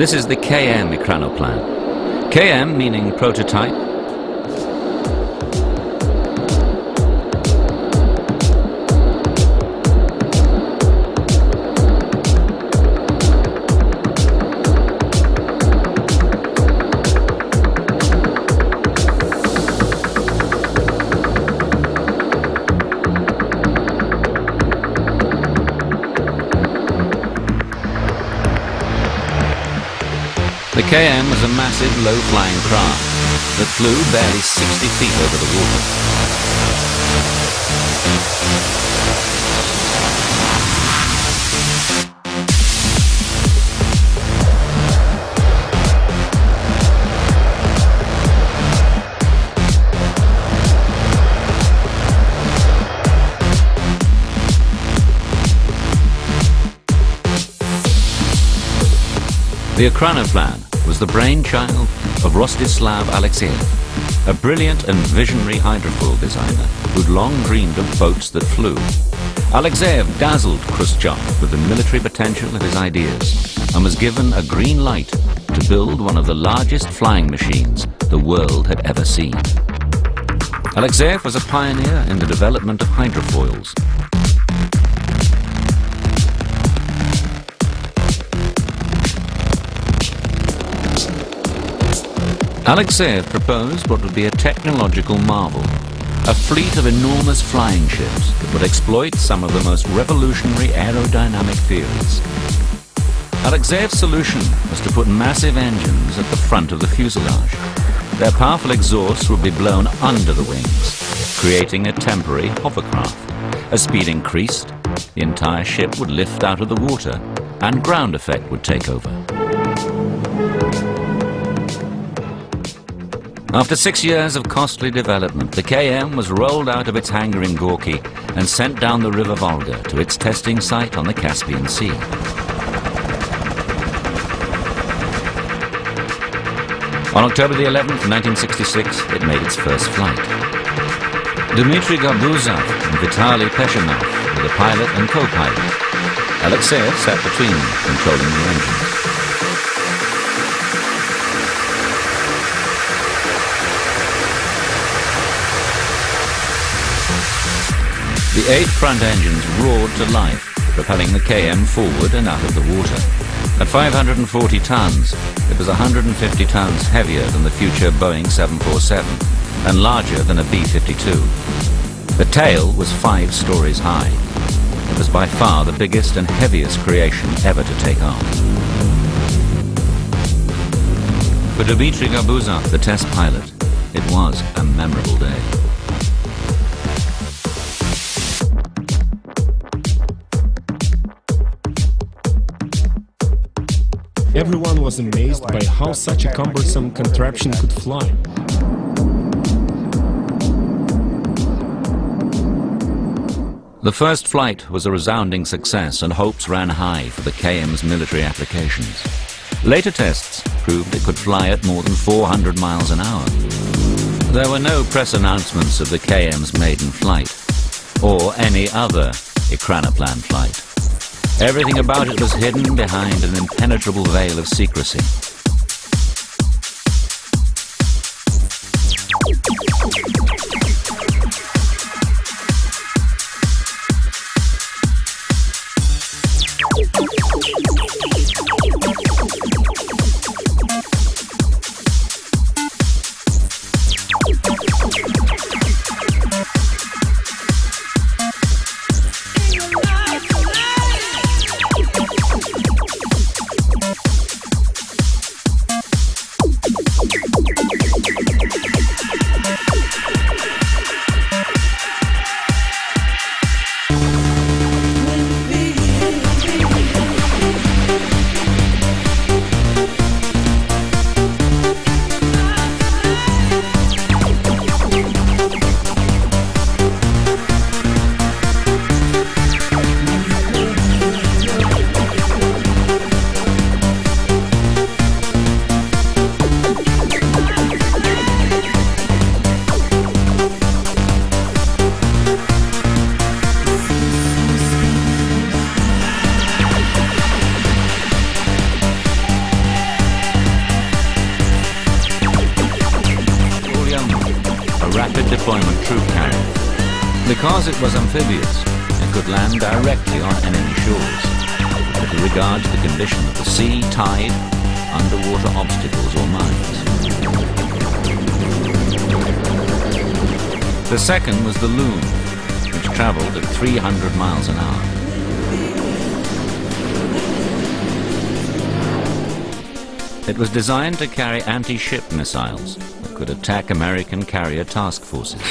This is the KM Ekranoplan. KM meaning prototype. The KM was a massive, low-flying craft that flew barely 60 feet over the water. The Ekranoplan was the brainchild of Rostislav Alexeyev, a brilliant and visionary hydrofoil designer who'd long dreamed of boats that flew. Alexeyev dazzled Khrushchev with the military potential of his ideas and was given a green light to build one of the largest flying machines the world had ever seen. Alexeyev was a pioneer in the development of hydrofoils. Alexeyev proposed what would be a technological marvel, a fleet of enormous flying ships that would exploit some of the most revolutionary aerodynamic theories. Alexeyev's solution was to put massive engines at the front of the fuselage. Their powerful exhausts would be blown under the wings, creating a temporary hovercraft. As speed increased, the entire ship would lift out of the water and ground effect would take over. After 6 years of costly development, the KM was rolled out of its hangar in Gorky and sent down the river Volga to its testing site on the Caspian Sea. On October the 11th, 1966, it made its first flight. Dmitry Garbuzov and Vitaly Peshinov were the pilot and co-pilot. Alexeyev sat between them, controlling the engines. The 8 front engines roared to life, propelling the KM forward and out of the water. At 540 tons, it was 150 tons heavier than the future Boeing 747 and larger than a B-52. The tail was 5 stories high. It was by far the biggest and heaviest creation ever to take off. For Dmitry Garbuzov, the test pilot, it was a memorable day. Everyone was amazed by how such a cumbersome contraption could fly. The first flight was a resounding success and hopes ran high for the KM's military applications. Later tests proved it could fly at more than 400 miles an hour. There were no press announcements of the KM's maiden flight or any other Ekranoplan flight. Everything about it was hidden behind an impenetrable veil of secrecy. deployment troop carrier. Because it was amphibious, it could land directly on enemy shores, with regard to the condition of the sea, tide, underwater obstacles or mines. The second was the Loon, which travelled at 300 miles an hour. It was designed to carry anti-ship missiles that could attack American carrier task forces.